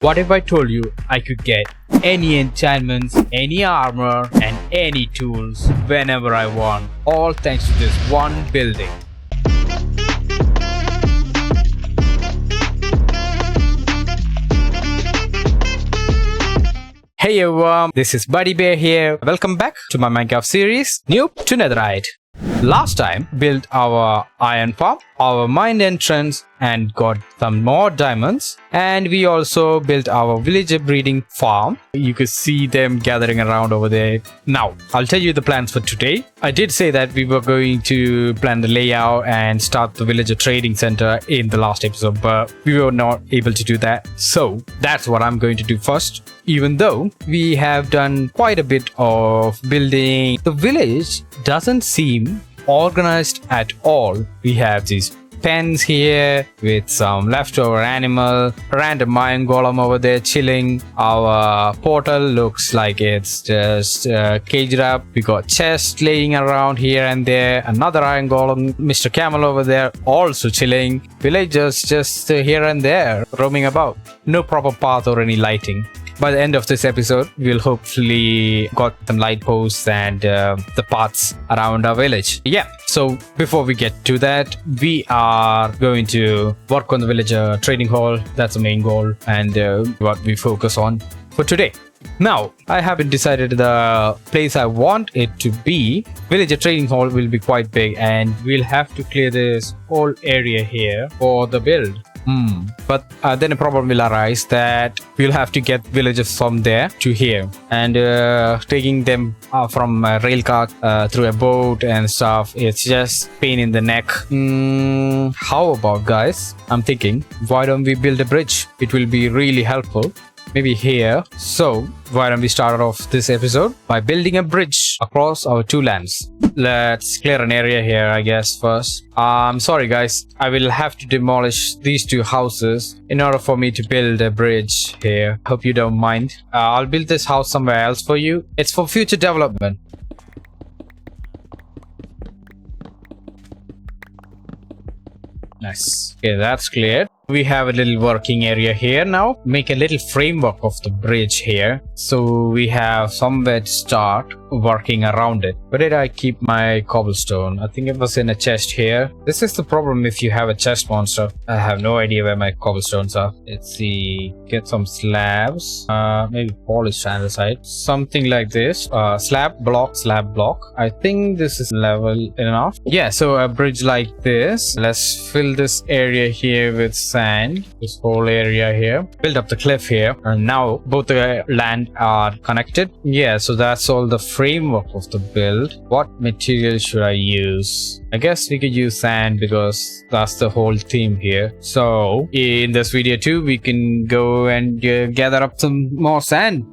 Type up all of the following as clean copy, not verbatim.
What if I told you I could get any enchantments, any armor, and any tools whenever I want, all thanks to this one building? Hey everyone, this is BuddieBear here. Welcome back to my Minecraft series, Noob to Netherite. Last time, built our iron farm, our mine entrance, and got some more diamonds. And we also built our villager breeding farm. You could see them gathering around over there. Now, I'll tell you the plans for today. I did say that we were going to plan the layout and start the villager trading center in the last episode, but we were not able to do that. So that's what I'm going to do first. Even though we have done quite a bit of building, the village doesn't seem organized at all. We have these pens here with some leftover animal, random iron golem over there chilling. Our portal looks like it's just caged up. We got chests laying around here and there, another iron golem, Mr. Camel over there also chilling, villagers just here and there roaming about. No proper path or any lighting. By the end of this episode, we'll hopefully got some light posts and the paths around our village. Yeah, so before we get to that, we are going to work on the villager trading hall. That's the main goal and what we focus on for today. Now, I haven't decided the place I want it to be. Villager trading hall will be quite big and we'll have to clear this whole area here for the build. But then a problem will arise that we'll have to get villagers from there to here and taking them from a rail cart through a boat and stuff. It's just pain in the neck. How about, guys? I'm thinking, why don't we build a bridge? It will be really helpful. Maybe here. So why don't we start off this episode by building a bridge across our two lands. Let's clear an area here, I guess, first. I'm sorry guys, I will have to demolish these two houses in order for me to build a bridge here. Hope you don't mind. I'll build this house somewhere else for you. It's for future development. Nice. Okay, that's cleared. We have a little working area here now. Make a little framework of the bridge here. So we have somewhere to start working around it. Where did I keep my cobblestone? I think it was in a chest here. This is the problem if you have a chest monster. I have no idea where my cobblestones are. Let's see. Get some slabs. Maybe polished andesite. Something like this. Slab block. I think this is level enough. Yeah, so a bridge like this. Let's fill this area here with sand. This whole area here. Build up the cliff here. And now both the land are connected. Yeah, so that's all the framework of the build. What material should I use? I guess we could use sand because that's the whole theme here. So in this video too, we can go and gather up some more sand.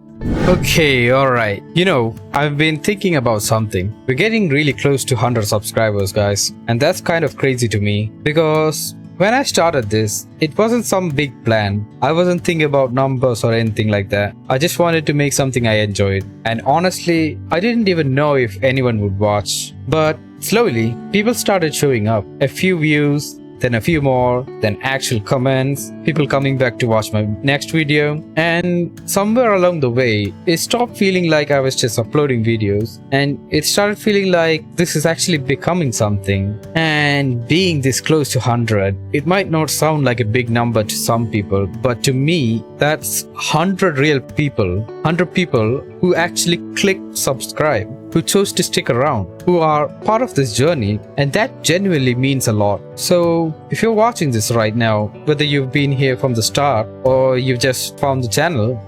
Okay, alright. You know, I've been thinking about something. We're getting really close to 100 subscribers, guys. And that's kind of crazy to me because when I started this, it wasn't some big plan. I wasn't thinking about numbers or anything like that. I just wanted to make something I enjoyed. And honestly, I didn't even know if anyone would watch. But slowly, people started showing up. A few views, then a few more, then actual comments, people coming back to watch my next video. And somewhere along the way, it stopped feeling like I was just uploading videos and it started feeling like this is actually becoming something. And being this close to 100, it might not sound like a big number to some people, but to me, that's 100 real people, 100 people who actually clicked subscribe, who chose to stick around, who are part of this journey, and that genuinely means a lot. So if you're watching this right now, whether you've been here from the start or you've just found the channel,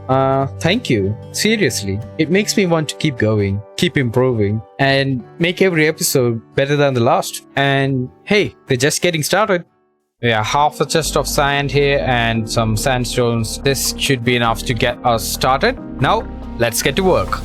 thank you. Seriously, it makes me want to keep going, keep improving, and make every episode better than the last. And hey, we're just getting started. Yeah, half a chest of sand here and some sandstones. This should be enough to get us started. Now, let's get to work.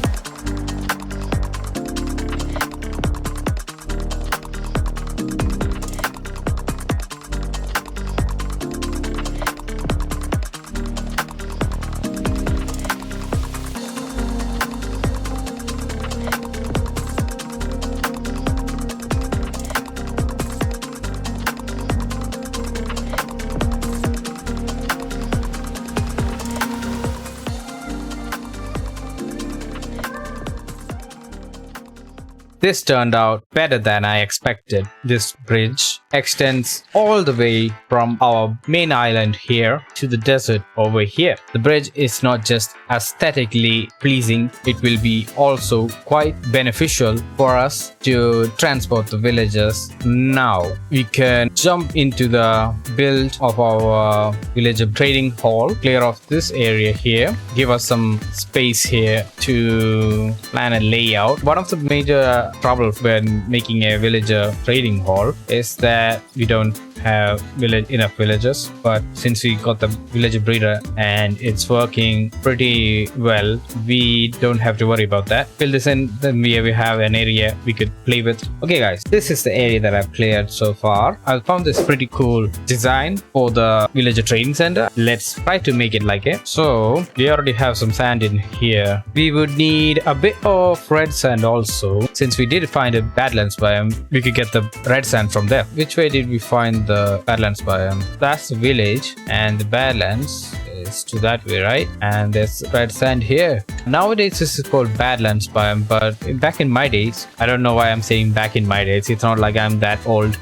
this turned out better than I expected. This bridge extends all the way from our main island here to the desert over here. The bridge is not just aesthetically pleasing, it will be also quite beneficial for us to transport the villagers. Now we can jump into the build of our villager trading hall, clear off this area here, give us some space here to plan a layout. One of the major troubles when making a villager trading hall is that we don't have enough villagers, but since we got the villager breeder and it's working pretty well, we don't have to worry about that. Fill this in, then we have an area we could play with. Okay guys, this is the area that I've cleared so far. I found this pretty cool design for the villager trading center. Let's try to make it like it. So we already have some sand in here. We would need a bit of red sand also. Since we did find a Badlands biome, we could get the red sand from there. Which way did we find the Badlands biome? That's the village, and the Badlands is to that way, right? And there's red sand here. Nowadays this is called Badlands biome, but back in my days, I don't know why I'm saying back in my days, it's not like I'm that old.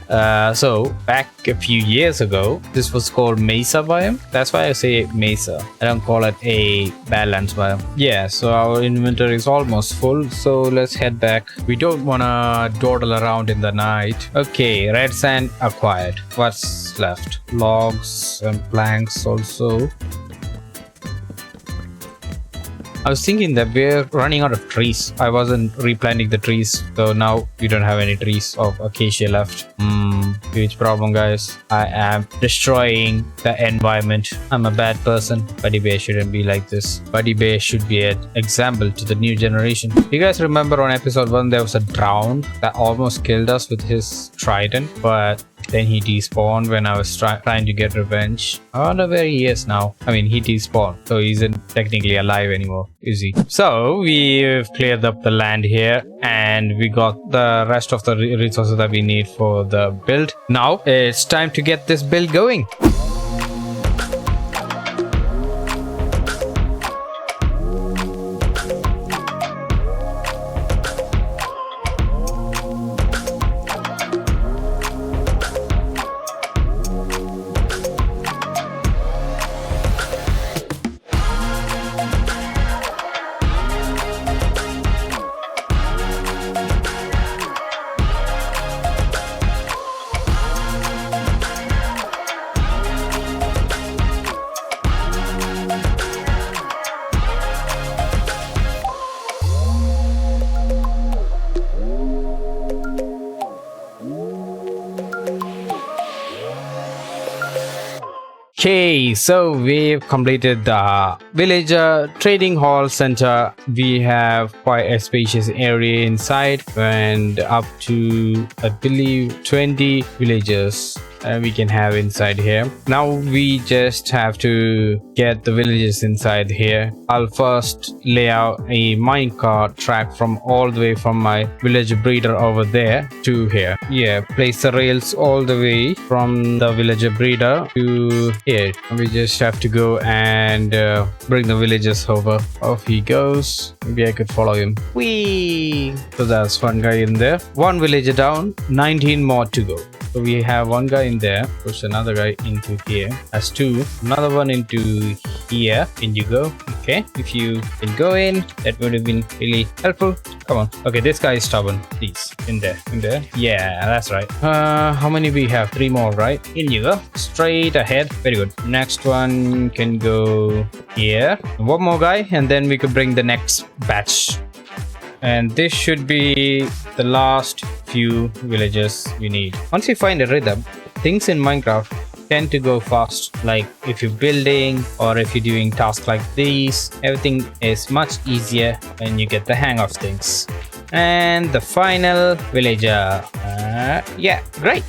So back a few years ago, this was called Mesa biome. That's why I say Mesa, I don't call it a Badlands biome. Yeah, so our inventory is almost full, so let's head back. We don't want to dawdle around in the night. Okay, red sand acquired. What's left? Logs and planks also. I was thinking that we're running out of trees. I wasn't replanting the trees, so now we don't have any trees of acacia left. Huge problem, guys. I am destroying the environment. I'm a bad person. BuddieBear shouldn't be like this. BuddieBear should be an example to the new generation. You guys remember on episode 1 there was a drown that almost killed us with his trident, but then he despawned when I was trying to get revenge. I wonder where he is now. I mean, he despawned, so he isn't technically alive anymore, is he? So we've cleared up the land here, and we got the rest of the resources that we need for the build. Now it's time to get this build going. Okay, so we've completed the villager trading hall center. We have quite a spacious area inside and up to, I believe, 20 villagers we can have inside here. Now we just have to get the villages inside here. I'll first lay out a minecart track from all the way from my villager breeder over there to here. Yeah, place the rails all the way from the villager breeder to here. We just have to go and bring the villagers over. Off he goes. Maybe I could follow him. Whee! So that's one guy in there. One villager down, 19 more to go. So we have one guy in there, push another guy into here. That's two. Another one into here. In you go. Okay, if you can go in, that would have been really helpful. Come on. Okay, this guy is stubborn. Please, in there. In there. Yeah, that's right. How many we have? 3 more, right? In you go. Straight ahead. Very good. Next one can go here. One more guy, and then we could bring the next batch. And this should be the last few villages we need. Once you find a rhythm, things in Minecraft tend to go fast. Like if you're building or if you're doing tasks like these, everything is much easier when you get the hang of things. And the final villager. Yeah, great.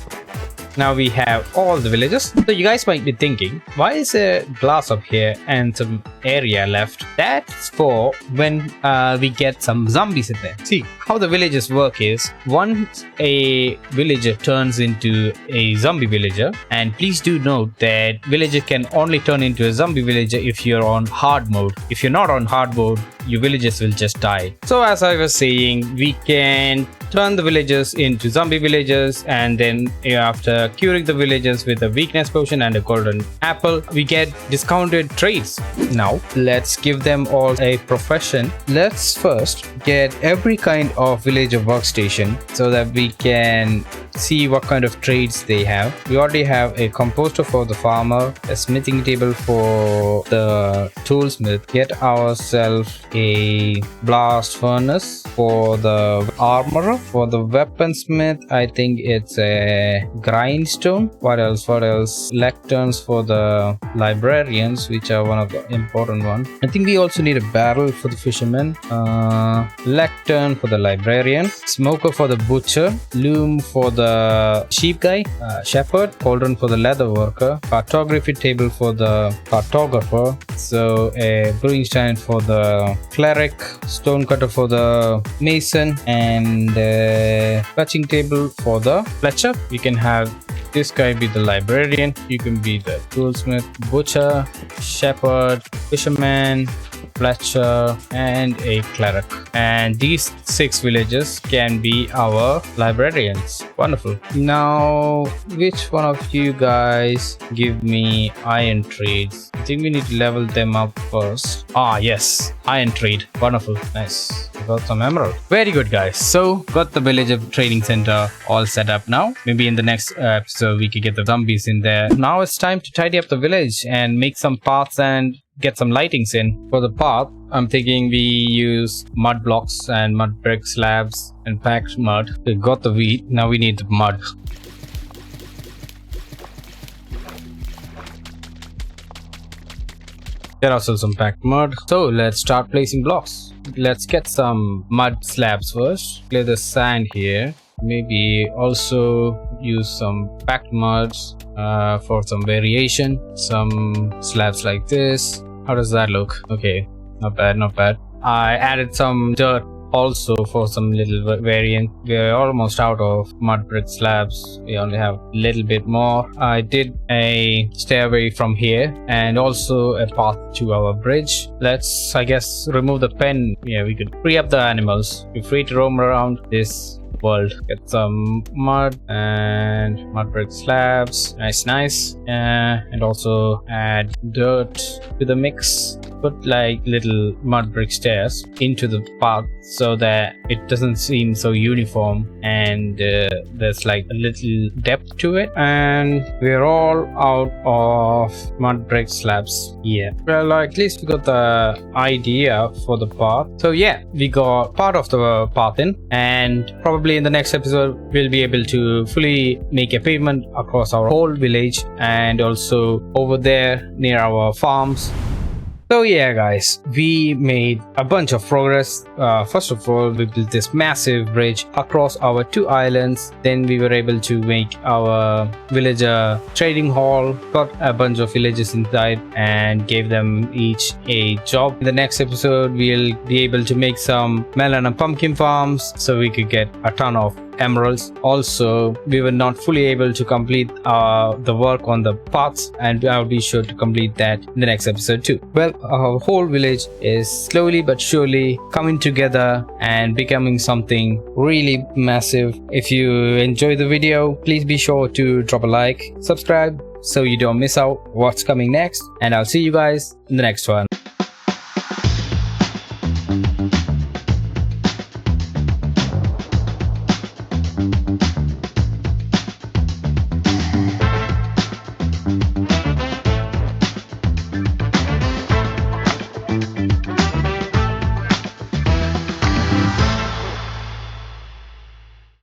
Now we have all the villages. So you guys might be thinking, why is there glass up here and some area left? That's for when we get some zombies in there. See, how the villages work is, once a villager turns into a zombie villager, and please do note that villager can only turn into a zombie villager if you're on hard mode. If you're not on hard mode, your villagers will just die. So as I was saying, we can turn the villagers into zombie villagers, and then after curing the villagers with a weakness potion and a golden apple, we get discounted trades. Now let's give them all a profession. Let's first get every kind of villager workstation so that we can see what kind of trades they have. We already have a composter for the farmer, a smithing table for the toolsmith. Get ourselves a blast furnace for the armorer. For the weaponsmith, I think it's a grindstone. What else? Lecterns for the librarians, which are one of the important ones. I think we also need a barrel for the fisherman, lectern for the librarian, smoker for the butcher, loom for the sheep guy, shepherd, cauldron for the leather worker, cartography table for the cartographer, so a brewing stand for the cleric, stone cutter for the mason, and fetching table for the fletcher. We can have this guy be the librarian, you can be the toolsmith, butcher, shepherd, fisherman, fletcher, and a cleric. And these 6 villagers can be our librarians. Wonderful. Now, which one of you guys give me iron trades? I think we need to level them up first. Ah, yes, iron trade. Wonderful. Nice. We got some emerald. Very good, guys. So, got the villager trading center all set up now. Maybe in the next episode we could get the zombies in there. Now it's time to tidy up the village and make some paths and get some lightings in. For the path, I'm thinking we use mud blocks and mud brick slabs and packed mud. We got the wheat, now we need the mud. Get ourselves some packed mud. So let's start placing blocks. Let's get some mud slabs first. Clear the sand here. Maybe also use some packed muds for some variation. Some slabs like this. How does that look? Okay, not bad, not bad. I added some dirt also for some little variant. We're almost out of mud brick slabs. We only have a little bit more. I did a stairway from here and also a path to our bridge. Let's, I guess, remove the pen. Yeah, we could free up the animals. We're free to roam around this world. Get some mud and mud brick slabs. Nice. And also add dirt to the mix. Put like little mud brick stairs into the path so that it doesn't seem so uniform and there's like a little depth to it. And we're all out of mud brick slabs. Yeah, well, at least we got the idea for the path. So yeah, we got part of the path in, and probably in the next episode we'll be able to fully make a pavement across our whole village and also over there near our farms. So yeah, guys, we made a bunch of progress. First of all, we built this massive bridge across our 2 islands. Then we were able to make our villager trading hall, got a bunch of villagers inside and gave them each a job. In the next episode, we'll be able to make some melon and pumpkin farms so we could get a ton of emeralds. Also, we were not fully able to complete the work on the paths, and I'll be sure to complete that in the next episode too. Well, our whole village is slowly but surely coming together and becoming something really massive. If you enjoy the video, please be sure to drop a like, subscribe so you don't miss out what's coming next, and I'll see you guys in the next one.